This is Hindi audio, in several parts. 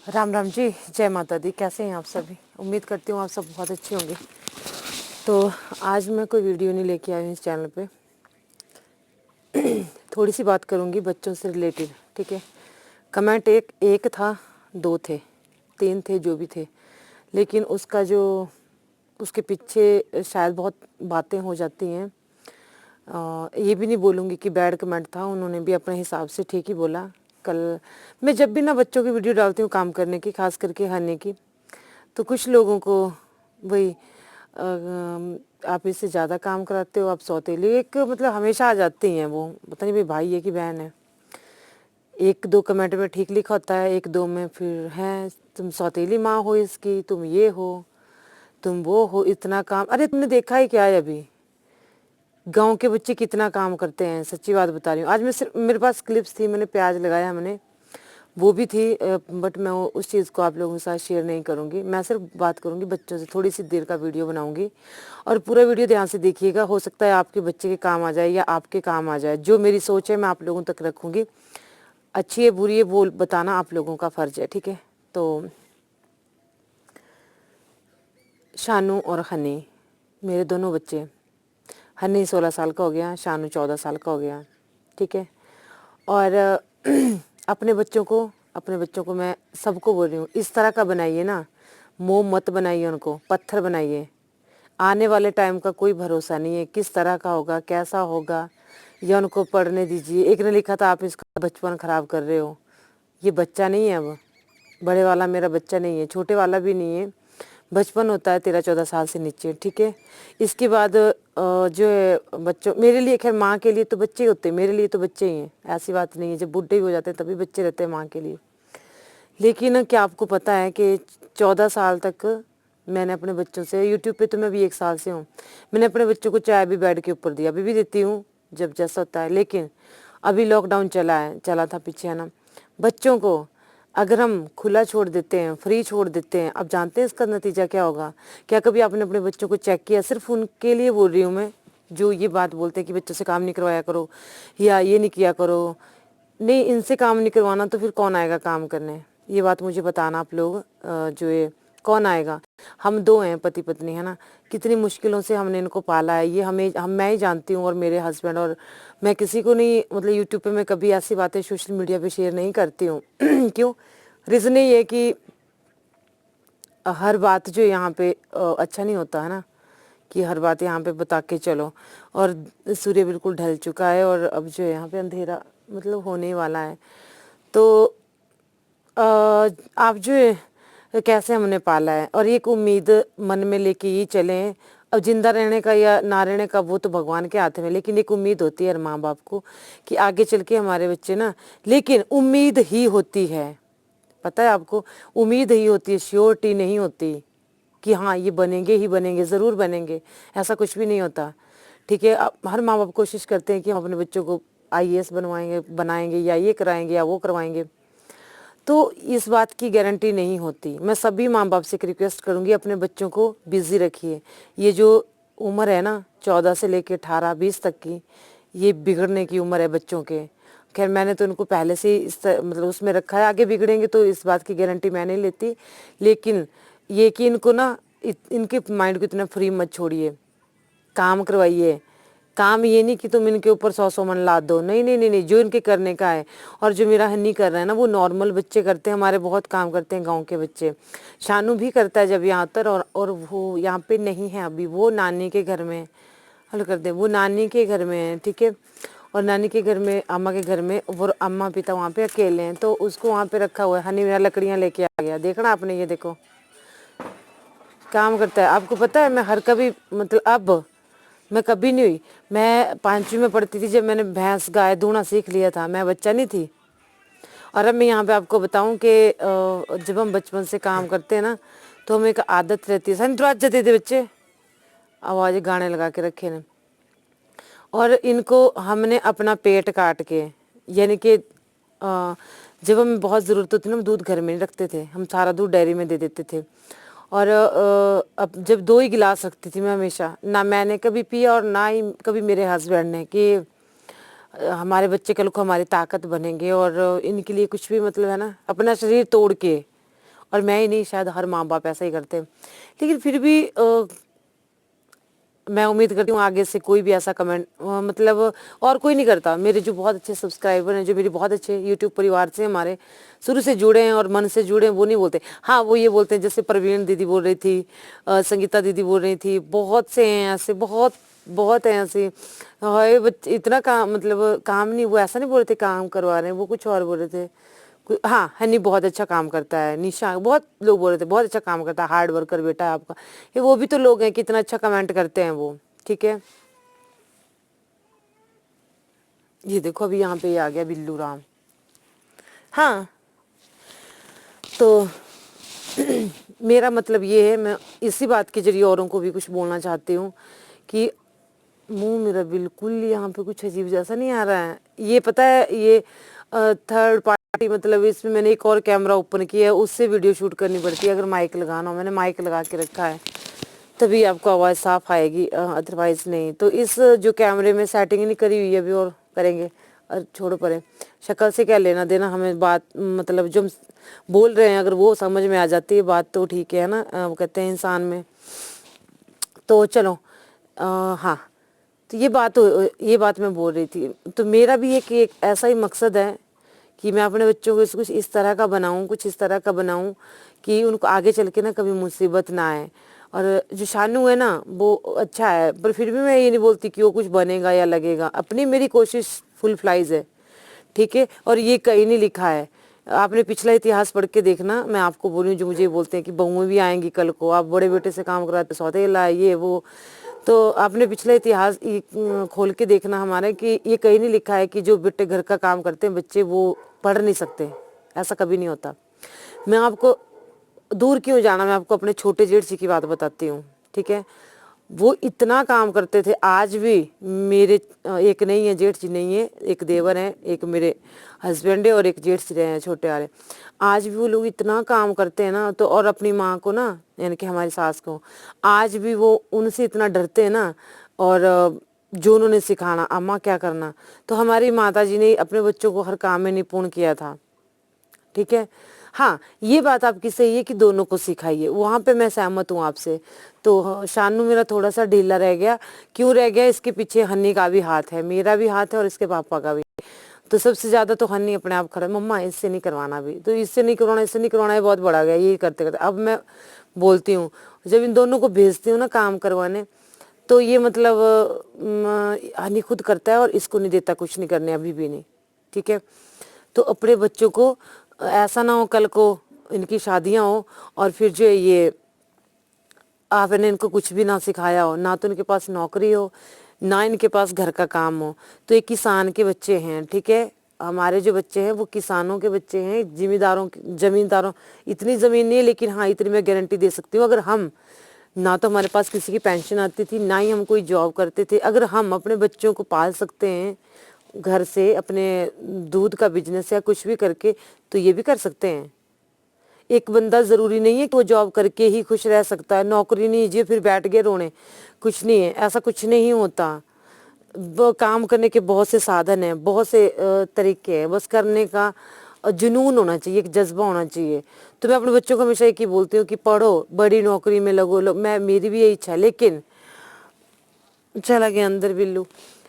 राम राम जी, जय माता दी। कैसे हैं आप सभी? उम्मीद करती हूँ आप सब बहुत अच्छे होंगे। तो आज मैं कोई वीडियो नहीं लेके आई हूँ इस चैनल पे। थोड़ी सी बात करूँगी बच्चों से रिलेटेड, ठीक है। कमेंट एक एक था, दो थे, तीन थे, जो भी थे, लेकिन उसका जो उसके पीछे शायद बहुत बातें हो जाती हैं। ये भी नहीं बोलूँगी कि बैड कमेंट था, उन्होंने भी अपने हिसाब से ठीक ही बोला। कल मैं जब भी ना बच्चों की वीडियो डालती हूँ काम करने की, खास करके हनी की, तो कुछ लोगों को वही आप इससे ज़्यादा काम कराते हो, आप सौतेली, एक मतलब हमेशा आ जाती हैं वो, पता नहीं भाई है कि बहन है। एक दो कमेंट में ठीक लिखा होता है, एक दो में फिर हैं तुम सौतेली माँ हो इसकी, तुम ये हो, तुम वो हो, इतना काम। अरे तुमने देखा ही क्या है अभी गांव के बच्चे कितना काम करते हैं। सच्ची बात बता रही हूँ। आज मैं सिर्फ मेरे पास क्लिप्स थी, मैंने प्याज लगाया हमने, वो भी थी, बट मैं उस चीज़ को आप लोगों के साथ शेयर नहीं करूँगी। मैं सिर्फ बात करूँगी बच्चों से, थोड़ी सी देर का वीडियो बनाऊँगी और पूरा वीडियो ध्यान से देखिएगा। हो सकता है आपके बच्चे के काम आ जाए या आपके काम आ जाए। जो मेरी सोच है मैं आप लोगों तक रखूँगी। अच्छी है बुरी है वो बताना आप लोगों का फ़र्ज है, ठीक है। तो शानू और हनी मेरे दोनों बच्चे, हनी 16 साल का हो गया, शानू 14 साल का हो गया, ठीक है। और अपने बच्चों को मैं सबको बोल रही हूँ, इस तरह का बनाइए ना, मोम मत बनाइए, उनको पत्थर बनाइए। आने वाले टाइम का कोई भरोसा नहीं है, किस तरह का होगा, कैसा होगा, या उनको पढ़ने दीजिए। एक ने लिखा था आप इसका बचपन ख़राब कर रहे हो। ये बच्चा नहीं है, अब बड़े वाला मेरा बच्चा नहीं है, छोटे वाला भी नहीं है। बचपन होता है 13-14 साल से नीचे, ठीक है। इसके बाद जो है बच्चों, मेरे लिए खैर माँ के लिए तो बच्चे ही होते हैं, मेरे लिए तो बच्चे ही हैं, ऐसी बात नहीं है। जब बुढ़े हो जाते हैं तभी बच्चे रहते हैं माँ के लिए। लेकिन क्या आपको पता है कि 14 साल तक मैंने अपने बच्चों से, यूट्यूब पे तो मैं भी 1 साल से हूँ, मैंने अपने बच्चों को चाय भी बेड के ऊपर दी, अभी भी देती हूँ जब जैसा होता है। लेकिन अभी लॉकडाउन चला था पीछे, है ना। बच्चों को अगर हम खुला छोड़ देते हैं, फ्री छोड़ देते हैं, अब जानते हैं इसका नतीजा क्या होगा। क्या कभी आपने अपने बच्चों को चेक किया? सिर्फ उनके लिए बोल रही हूँ मैं जो ये बात बोलते हैं कि बच्चों से काम नहीं करवाया करो या ये नहीं किया करो। नहीं, इनसे काम नहीं करवाना तो फिर कौन आएगा काम करने? ये बात मुझे बताना आप लोग। जो ये कौन आएगा? हम दो हैं, पति पत्नी, है ना। कितनी मुश्किलों से हमने इनको पाला है, ये मैं ही जानती हूँ और मेरे हस्बैंड। और मैं किसी को नहीं, मतलब यूट्यूब पे मैं कभी ऐसी बातें सोशल मीडिया पे शेयर नहीं करती हूँ। क्यों? रीज़न ये है कि हर बात जो यहाँ पे अच्छा नहीं होता है ना, कि हर बात यहाँ पे बता के चलो। और सूर्य बिल्कुल ढल चुका है और अब जो है यहाँ पे अंधेरा मतलब होने वाला है। तो आप जो है कैसे हमने पाला है और एक उम्मीद मन में लेके ही चलें। अब जिंदा रहने का या ना रहने का वो तो भगवान के हाथ में, लेकिन एक उम्मीद होती है हर माँ बाप को कि आगे चल के हमारे बच्चे ना, लेकिन उम्मीद ही होती है, पता है आपको, उम्मीद ही होती है, श्योरिटी नहीं होती कि हाँ ये बनेंगे ही बनेंगे, ज़रूर बनेंगे, ऐसा कुछ भी नहीं होता, ठीक है। अब हर माँ बाप कोशिश करते हैं कि हम अपने बच्चों को आईएएस बनाएंगे या ये कराएंगे या वो करवाएंगे, तो इस बात की गारंटी नहीं होती। मैं सभी माँ बाप से एक रिक्वेस्ट करूँगी, अपने बच्चों को बिज़ी रखिए। ये जो उम्र है ना 14 से लेकर 18-20 तक की, ये बिगड़ने की उम्र है बच्चों के। खैर मैंने तो उनको पहले से ही मतलब उसमें रखा है, आगे बिगड़ेंगे तो इस बात की गारंटी मैं नहीं लेती। लेकिन ये कि इनको ना इनके माइंड को इतना फ्री मत छोड़िए, काम करवाइए। काम ये नहीं कि तुम इनके ऊपर 100 मन लाद दो, नहीं नहीं नहीं नहीं, जो इनके करने का है। और जो मेरा हन्नी कर रहा है ना, वो नॉर्मल बच्चे करते हैं, हमारे बहुत काम करते हैं गांव के बच्चे। शानू भी करता है जब यहाँ पर, और वो यहाँ पे नहीं है अभी, वो नानी के घर में, हल कर दे, वो नानी के घर में है, ठीक है। और नानी के घर में, अम्मा के घर में, वो अम्मा पिता वहाँ पे अकेले हैं, तो उसको वहाँ पे रखा हुआ है। हनी मेरा लकड़ियाँ लेके आ गया, देखना आपने, ये देखो काम करता है। आपको पता है मैं हर कभी, मतलब अब मैं कभी नहीं हुई, मैं 5वीं में पढ़ती थी जब मैंने भैंस गाय दूना सीख लिया था, मैं बच्चा नहीं थी। और अब मैं यहाँ पे आपको बताऊं कि जब हम बचपन से काम करते हैं ना, तो हमें एक आदत रहती है। सन दरवाजा दे दे बच्चे, आवाज़ गाने लगा के रखे ने। और इनको हमने अपना पेट काट के, यानी कि जब हमें बहुत ज़रूरत होती ना, हम दूध घर में नहीं रखते थे, हम सारा दूध डेयरी में दे देते थे। और अब जब 2 ही गिलास रखती थी मैं हमेशा, ना मैंने कभी पिया और ना ही कभी मेरे हस्बैंड ने, कि हमारे बच्चे कल को हमारी ताकत बनेंगे और इनके लिए कुछ भी, मतलब है ना, अपना शरीर तोड़ के और मैं ही नहीं, शायद हर माँ बाप ऐसा ही करते हैं। लेकिन फिर भी मैं उम्मीद करती हूँ आगे से कोई भी ऐसा कमेंट मतलब और कोई नहीं करता। मेरे जो बहुत अच्छे सब्सक्राइबर हैं, जो मेरे बहुत अच्छे यूट्यूब परिवार से हमारे शुरू से जुड़े हैं और मन से जुड़े हैं, वो नहीं बोलते। हाँ, वो ये बोलते हैं, जैसे प्रवीण दीदी बोल रही थी, संगीता दीदी बोल रही थी, बहुत से हैं ऐसे, बहुत बहुत हैं ऐसे। हाय बच्चे इतना काम, मतलब काम नहीं, वो ऐसा नहीं बोल रहे थे काम करवा रहे हैं, वो कुछ और बोल रहे थे। हाँ, हनी बहुत अच्छा काम करता है, निशा, बहुत लोग बोल रहे थे बहुत अच्छा काम करता है, हार्ड वर्कर बेटा है आपका। ये वो भी तो लोग हैं, कितना अच्छा कमेंट करते हैं वो। ठीक है, ये देखो अभी यहाँ पे ये आ गया बिल्लू राम। हाँ, तो मेरा मतलब ये है, मैं इसी बात के जरिए औरों को भी कुछ बोलना चाहती हूँ कि मुंह मेरा बिल्कुल यहाँ पे कुछ अजीब जैसा नहीं आ रहा है। ये पता है, ये थर्ड पार्टी, मतलब इसमें मैंने एक और कैमरा ओपन किया है, उससे वीडियो शूट करनी पड़ती है। अगर माइक लगाना हो, मैंने माइक लगा के रखा है, तभी आपको आवाज़ साफ आएगी, अदरवाइज नहीं। तो इस जो कैमरे में सेटिंग नहीं करी हुई है अभी, और करेंगे। और छोड़ो परे, शक्ल से क्या लेना देना हमें, बात मतलब जो हम बोल रहे हैं अगर वो समझ में आ जाती है बात तो ठीक है ना, वो कहते हैं इंसान में। तो चलो, हाँ, तो ये बात मैं बोल रही थी। तो मेरा भी एक ऐसा ही मकसद है कि मैं अपने बच्चों को कुछ इस तरह का बनाऊं, कुछ इस तरह का बनाऊं कि उनको आगे चल के ना कभी मुसीबत ना आए। और जो शानू है ना, वो अच्छा है, पर फिर भी मैं ये नहीं बोलती कि वो कुछ बनेगा या लगेगा। अपनी मेरी कोशिश फुल फ्लाइज है, ठीक है। और ये कहीं नहीं लिखा है, आपने पिछला इतिहास पढ़ के देखना। मैं आपको बोलूँ, जो मुझे बोलते हैं कि बहुएं भी आएंगी कल को, आप बड़े बेटे से काम कराते, सौतेला ये वो, तो आपने पिछला इतिहास खोल के देखना हमारे, कि ये कहीं नहीं लिखा है कि जो बेटे घर का काम करते हैं बच्चे वो पढ़ नहीं सकते। ऐसा कभी नहीं होता। मैं आपको दूर क्यों जाना, मैं आपको अपने छोटे जेठ जी की बात बताती हूँ, ठीक है। वो इतना काम करते थे, आज भी मेरे एक नहीं है जेठ जी, नहीं है, एक देवर है, एक मेरे हस्बैंड है और एक जेठ जी रहे हैं छोटे वाले। आज भी वो लोग इतना काम करते हैं ना, तो और अपनी माँ को ना, यानी कि हमारी सास को, आज भी वो उनसे इतना डरते हैं ना। और जो उन्होंने सिखाना, अम्मा क्या करना, तो हमारी माता जी ने अपने बच्चों को हर काम में निपुण किया था, ठीक है। हाँ, ये बात आपकी सही है कि दोनों को सिखाइए, वहाँ पे मैं सहमत हूँ आपसे। तो शानू मेरा थोड़ा सा ढीला रह गया, क्यों रह गया, इसके पीछे हन्नी का भी हाथ है, मेरा भी हाथ है और इसके पापा का भी। तो सबसे ज्यादा तो हन्नी अपने आप खड़ा, मम्मा इससे नहीं करवाना भी, तो इससे नहीं करवाना, इससे नहीं करवाना, है बहुत बड़ा गया, यही करते करते अब मैं बोलती हूँ, जब इन दोनों को भेजती हूँ ना काम करवाने, तो ये मतलब हनी खुद करता है और इसको नहीं देता कुछ नहीं करने, अभी भी नहीं, ठीक है। तो अपने बच्चों को ऐसा ना हो कल को इनकी शादियां हो और फिर जो ये आपने इनको कुछ भी ना सिखाया हो, ना तो इनके पास नौकरी हो, ना इनके पास घर का काम हो। तो ये किसान के बच्चे हैं, ठीक है। हमारे जो बच्चे हैं वो किसानों के बच्चे हैं, जमींदारों, इतनी ज़मीन नहीं है, लेकिन हाँ इतनी मैं गारंटी दे सकती हूँ, अगर हम, ना तो हमारे पास किसी की पेंशन आती थी, ना ही हम कोई जॉब करते थे, अगर हम अपने बच्चों को पाल सकते हैं घर से, अपने दूध का बिजनेस या कुछ भी करके, तो ये भी कर सकते हैं। एक बंदा ज़रूरी नहीं है कि वो जॉब करके ही खुश रह सकता है, नौकरी नहीं जी फिर बैठ गए रोने, कुछ नहीं है, ऐसा कुछ नहीं होता। वो काम करने के बहुत से साधन हैं, बहुत से तरीके हैं, बस करने का जुनून होना चाहिए, एक जज्बा होना चाहिए। तो मैं अपने बच्चों को हमेशा एक ही बोलती हूँ कि पढ़ो, बड़ी नौकरी में लगो, मैं मेरी भी यही इच्छा है। लेकिन चला गया अंदर बिल्लू।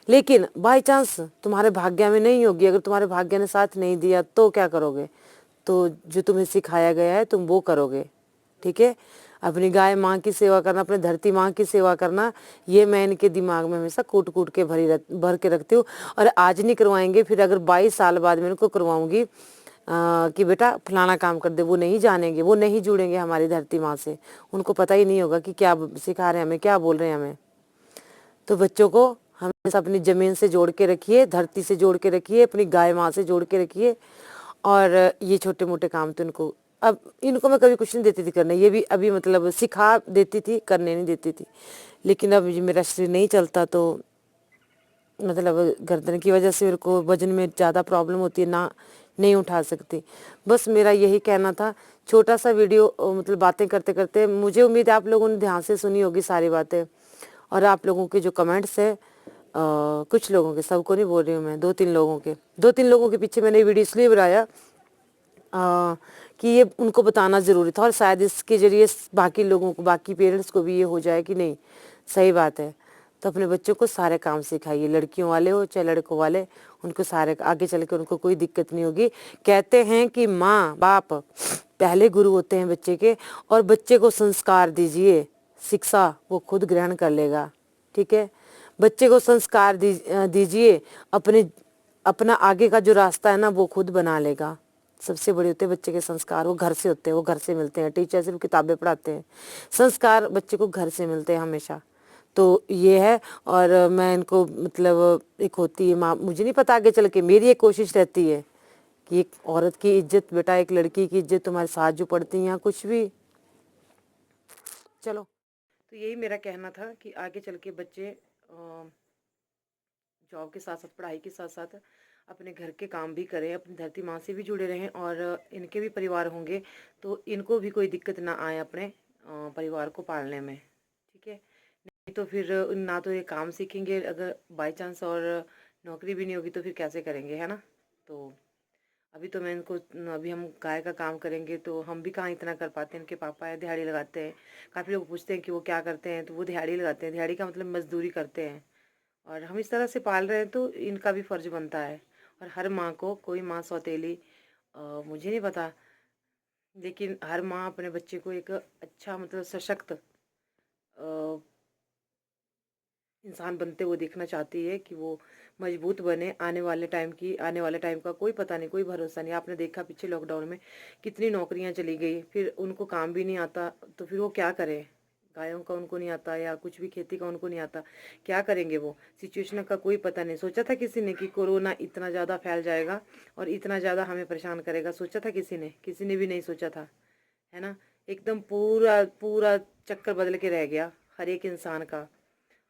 लेकिन बाय चांस तुम्हारे भाग्य में नहीं होगी, अगर तुम्हारे भाग्य ने साथ नहीं दिया तो क्या करोगे, तो जो तुम्हें सिखाया गया है तुम वो करोगे, ठीक है। अपनी गाय माँ की सेवा करना, अपने धरती माँ की सेवा करना, ये मैं इनके दिमाग में हमेशा कूट कूट के भर के रखती हूँ। और आज नहीं करवाएंगे, फिर अगर 22 साल बाद मैं इनको करवाऊंगी कि बेटा फलाना काम कर दे, वो नहीं जानेंगे, वो नहीं जुड़ेंगे हमारी धरती माँ से, उनको पता ही नहीं होगा कि क्या सिखा रहे हैं हमें, क्या बोल रहे हैं हमें। तो बच्चों को हमेशा अपनी ज़मीन से जोड़ के रखिए, धरती से जोड़ के रखिए, अपनी गाय माँ से जोड़ के रखिए। और ये छोटे मोटे काम तो इनको, अब इनको मैं कभी कुछ नहीं देती थी करने, ये भी अभी मतलब सिखा देती थी, करने नहीं देती थी। लेकिन अब मेरा शरीर नहीं चलता, तो मतलब गर्दन की वजह से मेरे को वजन में ज़्यादा प्रॉब्लम होती है, ना नहीं उठा सकती। बस मेरा यही कहना था, छोटा सा वीडियो, मतलब बातें करते करते, मुझे उम्मीद है आप लोगों ने ध्यान से सुनी होगी सारी बातें। और आप लोगों के जो कमेंट्स है, कुछ लोगों के, सबको नहीं बोल रही हूँ मैं, 2-3 लोगों के, 2-3 लोगों के पीछे मैंने वीडियो इसलिए बनाया कि ये उनको बताना ज़रूरी था, और शायद इसके ज़रिए बाकी लोगों को, बाकी पेरेंट्स को भी ये हो जाए कि नहीं सही बात है। तो अपने बच्चों को सारे काम सिखाइए, लड़कियों वाले हो चाहे लड़कों वाले, उनको सारे, आगे चल के उनको कोई दिक्कत नहीं होगी। कहते हैं कि माँ बाप पहले गुरु होते हैं बच्चे के, और बच्चे को संस्कार दीजिए, शिक्षा वो खुद ग्रहण कर लेगा। ठीक है, बच्चे को संस्कार दीजिए, अपना आगे का जो रास्ता है ना वो खुद बना लेगा। सबसे बड़े होते हैं बच्चे के संस्कार, वो घर से होते हैं, वो घर से मिलते हैं। टीचर सिर्फ किताबें पढ़ाते हैं, संस्कार बच्चे को घर से मिलते हैं हमेशा। तो ये है, और मैं इनको मतलब एक होती है माँ, मुझे नहीं पता आगे चल के, मेरी एक कोशिश रहती है कि एक औरत की इज्जत बेटा, एक लड़की की इज्जत तुम्हारे साथ जो पढ़ती हैं कुछ भी, चलो। तो यही मेरा कहना था कि आगे चल के बच्चे जॉब के साथ साथ, पढ़ाई के साथ साथ अपने घर के काम भी करें, अपनी धरती माँ से भी जुड़े रहें, और इनके भी परिवार होंगे तो इनको भी कोई दिक्कत ना आए अपने परिवार को पालने में। ठीक है, नहीं तो फिर ना तो ये काम सीखेंगे, अगर बाय चांस और नौकरी भी नहीं होगी तो फिर कैसे करेंगे, है ना। तो अभी तो मैं इनको, अभी हम गाय का काम करेंगे तो हम भी कहाँ इतना कर पाते हैं। इनके पापा है, दिहाड़ी लगाते हैं। काफ़ी लोग पूछते हैं कि वो क्या करते हैं, तो वो दिहाड़ी लगाते हैं। दिहाड़ी का मतलब मजदूरी करते हैं, और हम इस तरह से पाल रहे हैं तो इनका भी फर्ज बनता है। और हर माँ को, कोई माँ सौतेली मुझे नहीं पता, लेकिन हर माँ अपने बच्चे को एक अच्छा मतलब सशक्त इंसान बनते हुए देखना चाहती है, कि वो मजबूत बने। आने वाले टाइम का कोई पता नहीं, कोई भरोसा नहीं। आपने देखा पीछे लॉकडाउन में कितनी नौकरियां चली गई, फिर उनको काम भी नहीं आता तो फिर वो क्या करें। गायों का उनको नहीं आता, या कुछ भी खेती का उनको नहीं आता, क्या करेंगे वो। सिचुएशन का कोई पता नहीं। सोचा था किसी ने कि कोरोना इतना ज़्यादा फैल जाएगा और इतना ज़्यादा हमें परेशान करेगा? सोचा था किसी ने? किसी ने भी नहीं सोचा था, है ना। एकदम पूरा पूरा चक्कर बदल के रह गया हर एक इंसान का।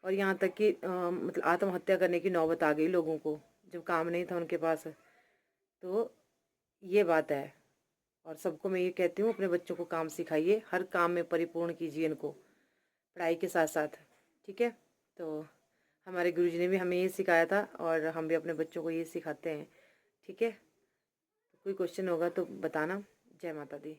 और यहाँ तक कि मतलब आत्महत्या करने की नौबत आ गई लोगों को, जब काम नहीं था उनके पास। तो ये बात है, और सबको मैं ये कहती हूँ, अपने बच्चों को काम सिखाइए, हर काम में परिपूर्ण कीजिए इनको, पढ़ाई के साथ साथ। ठीक है, तो हमारे गुरुजी ने भी हमें ये सिखाया था, और हम भी अपने बच्चों को ये सिखाते हैं। ठीक है, कोई क्वेश्चन होगा तो बताना। जय माता दी।